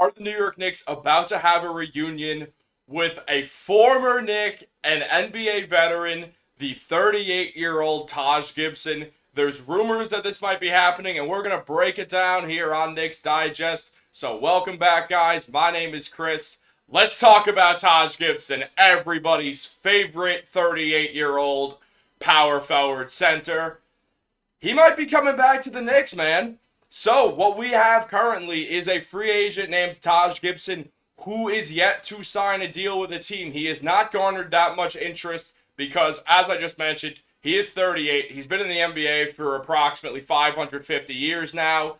Are the New York Knicks about to have a reunion with a former Knick and NBA veteran, the 38-year-old Taj Gibson? There's rumors that this might be happening, and we're going to break it down here on Knicks Digest. So welcome back, guys. My name is Chris. Let's talk about Taj Gibson, everybody's favorite 38-year-old power forward center. He might be coming back to the Knicks, man. So, what we have currently is a free agent named Taj Gibson who is yet to sign a deal with a team. He has not garnered that much interest because, as I just mentioned, he is 38. He's been in the NBA for approximately 550 years now,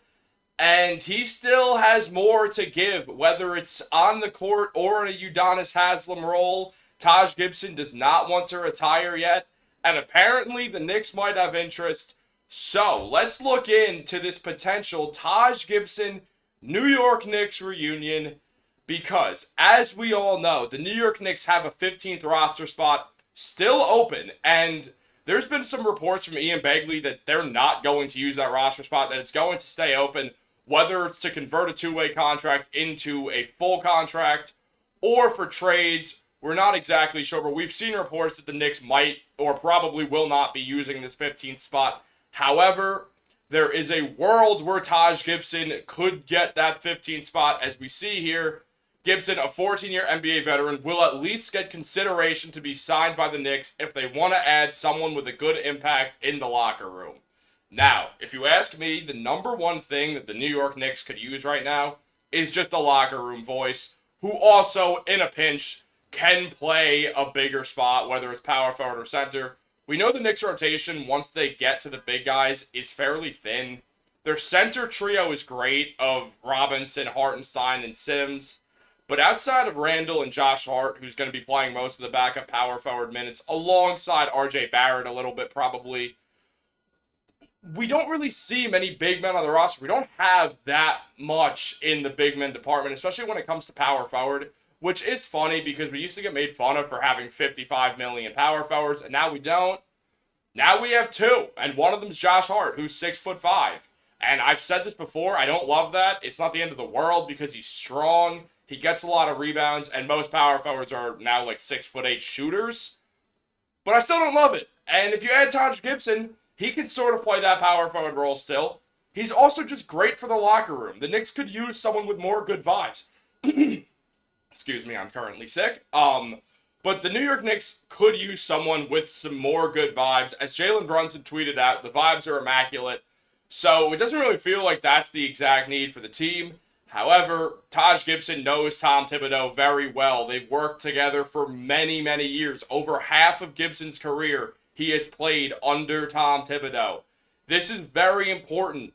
and he still has more to give, whether it's on the court or in a Udonis Haslem role. Taj Gibson does not want to retire yet, and apparently the Knicks might have interest. So, let's look into this potential Taj Gibson New York Knicks reunion because, as we all know, the New York Knicks have a 15th roster spot still open, and there's been some reports from Ian Begley that they're not going to use that roster spot, that it's going to stay open, whether it's to convert a two-way contract into a full contract or for trades. We're not exactly sure, but we've seen reports that the Knicks might or probably will not be using this 15th spot. However, there is a world where Taj Gibson could get that 15th spot. As we see here, Gibson, a 14-year NBA veteran, will at least get consideration to be signed by the Knicks if they want to add someone with a good impact in the locker room. Now, if you ask me, the number one thing that the New York Knicks could use right now is just a locker room voice who also, in a pinch, can play a bigger spot, whether it's power forward or center. We know the Knicks' rotation, once they get to the big guys, is fairly thin. Their center trio is great of Robinson, Hartenstein, and Sims. But outside of Randall and Josh Hart, who's going to be playing most of the backup power forward minutes, alongside R.J. Barrett a little bit probably, we don't really see many big men on the roster. We don't have that much in the big men department, especially when it comes to power forward. Which is funny because we used to get made fun of for having 55 million power forwards, and now we don't. Now we have two, and one of them is Josh Hart, who's 6'5". And I've said this before, I don't love that. It's not the end of the world because he's strong, he gets a lot of rebounds, and most power forwards are now like 6'8" shooters. But I still don't love it. And if you add Taj Gibson, he can sort of play that power forward role still. He's also just great for the locker room. The Knicks could use someone with more good vibes. Excuse me, I'm currently sick. But the New York Knicks could use someone with some more good vibes. As Jalen Brunson tweeted out, the vibes are immaculate. So it doesn't really feel like that's the exact need for the team. However, Taj Gibson knows Tom Thibodeau very well. They've worked together for many, many years. Over half of Gibson's career, he has played under Tom Thibodeau. This is very important.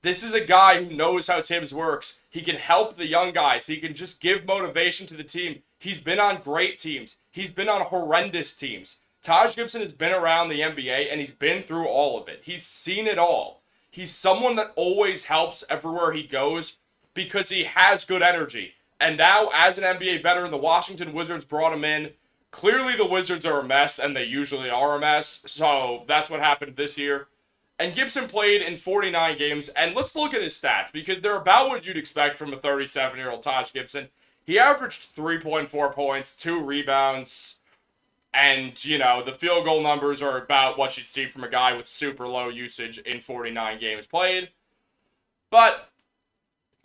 This is a guy who knows how Tibbs works. He can help the young guys. He can just give motivation to the team. He's been on great teams. He's been on horrendous teams. Taj Gibson has been around the NBA, and he's been through all of it. He's seen it all. He's someone that always helps everywhere he goes because he has good energy. And now, as an NBA veteran, the Washington Wizards brought him in. Clearly, the Wizards are a mess, and they usually are a mess. So that's what happened this year. And Gibson played in 49 games, and let's look at his stats, because they're about what you'd expect from a 37-year-old Taj Gibson. He averaged 3.4 points, 2 rebounds, and, the field goal numbers are about what you'd see from a guy with super low usage in 49 games played. But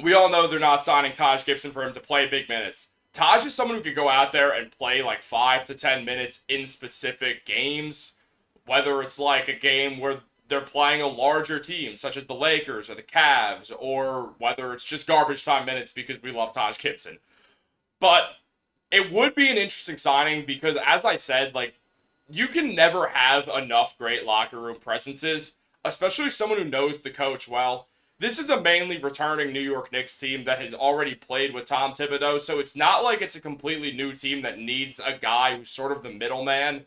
we all know they're not signing Taj Gibson for him to play big minutes. Taj is someone who could go out there and play like 5 to 10 minutes in specific games, whether it's like a game where they're playing a larger team, such as the Lakers or the Cavs, or whether it's just garbage time minutes because we love Taj Gibson. But it would be an interesting signing because, as I said, you can never have enough great locker room presences, especially someone who knows the coach well. This is a mainly returning New York Knicks team that has already played with Tom Thibodeau, so it's not like it's a completely new team that needs a guy who's sort of the middleman.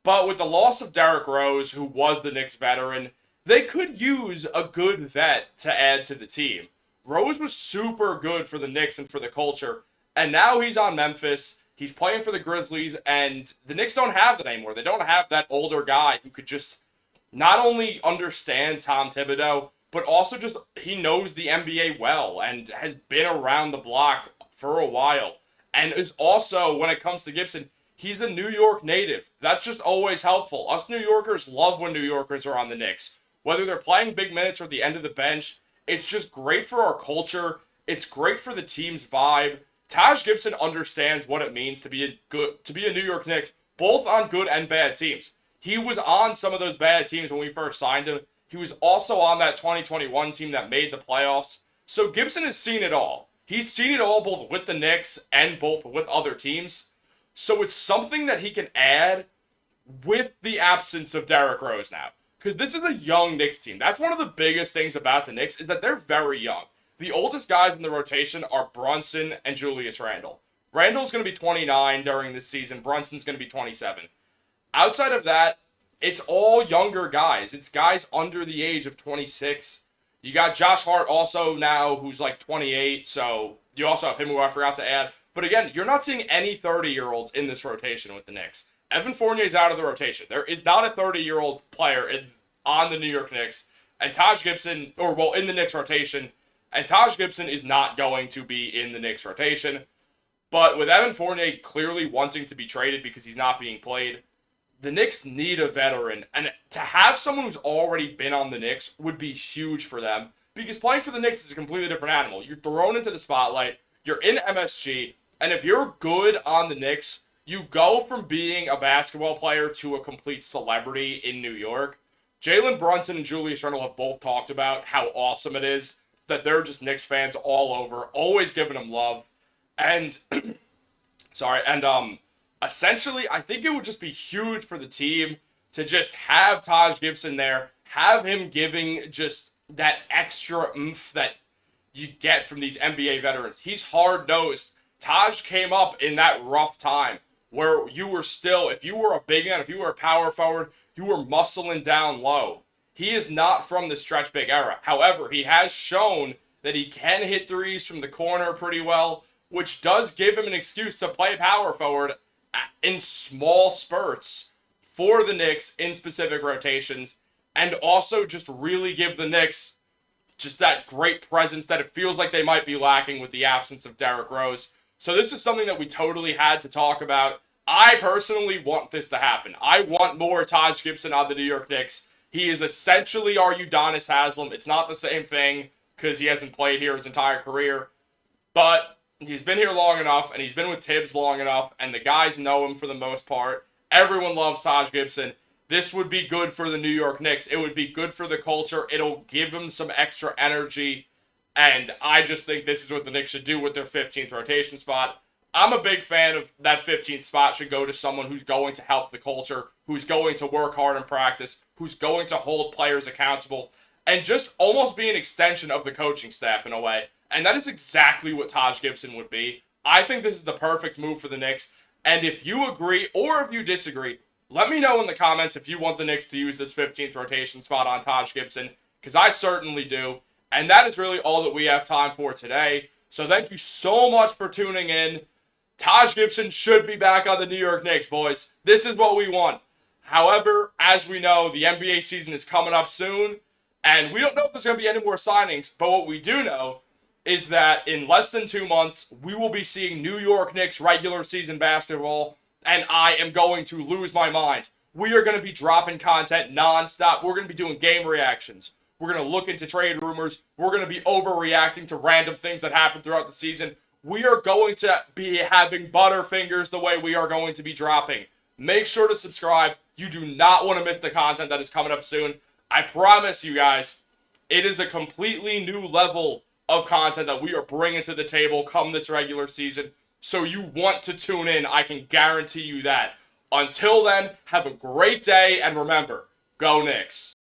But with the loss of Derrick Rose, who was the Knicks veteran, they could use a good vet to add to the team. Rose was super good for the Knicks and for the culture, and now he's on Memphis. He's playing for the Grizzlies, and the Knicks don't have that anymore. They don't have that older guy who could just not only understand Tom Thibodeau, but also just he knows the NBA well and has been around the block for a while. And is also, when it comes to Gibson, he's a New York native. That's just always helpful. Us New Yorkers love when New Yorkers are on the Knicks. Whether they're playing big minutes or at the end of the bench, it's just great for our culture. It's great for the team's vibe. Taj Gibson understands what it means to be a New York Knicks, both on good and bad teams. He was on some of those bad teams when we first signed him. He was also on that 2021 team that made the playoffs. So Gibson has seen it all. He's seen it all both with the Knicks and both with other teams. So it's something that he can add with the absence of Derrick Rose now. Because this is a young Knicks team. That's one of the biggest things about the Knicks is that they're very young. The oldest guys in the rotation are Brunson and Julius Randle. Randle's going to be 29 during this season. Brunson's going to be 27. Outside of that, it's all younger guys. It's guys under the age of 26. You got Josh Hart also now, who's like 28. So you also have him, who I forgot to add. But again, you're not seeing any 30-year-olds in this rotation with the Knicks. Evan Fournier's out of the rotation. There is not a 30-year-old player on the New York Knicks. And Taj Gibson, in the Knicks rotation. And Taj Gibson is not going to be in the Knicks rotation. But with Evan Fournier clearly wanting to be traded because he's not being played, the Knicks need a veteran. And to have someone who's already been on the Knicks would be huge for them. Because playing for the Knicks is a completely different animal. You're thrown into the spotlight. You're in MSG. And if you're good on the Knicks, you go from being a basketball player to a complete celebrity in New York. Jalen Brunson and Julius Randle have both talked about how awesome it is that they're just Knicks fans all over, always giving them love. And, essentially, I think it would just be huge for the team to just have Taj Gibson there, have him giving just that extra oomph that you get from these NBA veterans. He's hard-nosed. Taj came up in that rough time where you were still, if you were a big man, if you were a power forward, you were muscling down low. He is not from the stretch big era. However, he has shown that he can hit threes from the corner pretty well, which does give him an excuse to play power forward in small spurts for the Knicks in specific rotations, and also just really give the Knicks just that great presence that it feels like they might be lacking with the absence of Derrick Rose. So this is something that we totally had to talk about. I personally want this to happen. I want more Taj Gibson on the New York Knicks. He is essentially our Udonis Haslem. It's not the same thing because he hasn't played here his entire career. But he's been here long enough, and he's been with Tibbs long enough, and the guys know him for the most part. Everyone loves Taj Gibson. This would be good for the New York Knicks. It would be good for the culture. It'll give them some extra energy. And I just think this is what the Knicks should do with their 15th rotation spot. I'm a big fan of that 15th spot should go to someone who's going to help the culture, who's going to work hard in practice, who's going to hold players accountable, and just almost be an extension of the coaching staff in a way. And that is exactly what Taj Gibson would be. I think this is the perfect move for the Knicks. And if you agree or if you disagree, let me know in the comments if you want the Knicks to use this 15th rotation spot on Taj Gibson, because I certainly do. And that is really all that we have time for today. So thank you so much for tuning in. Taj Gibson should be back on the New York Knicks, boys. This is what we want. However, as we know, the NBA season is coming up soon, and we don't know if there's going to be any more signings, but what we do know is that in less than 2 months, we will be seeing New York Knicks regular season basketball, and I am going to lose my mind. We are going to be dropping content nonstop. We're going to be doing game reactions. We're going to look into trade rumors. We're going to be overreacting to random things that happen throughout the season. We are going to be having Butterfingers the way we are going to be dropping. Make sure to subscribe. You do not want to miss the content that is coming up soon. I promise you guys, it is a completely new level of content that we are bringing to the table come this regular season. So you want to tune in. I can guarantee you that. Until then, have a great day, and remember, go Knicks.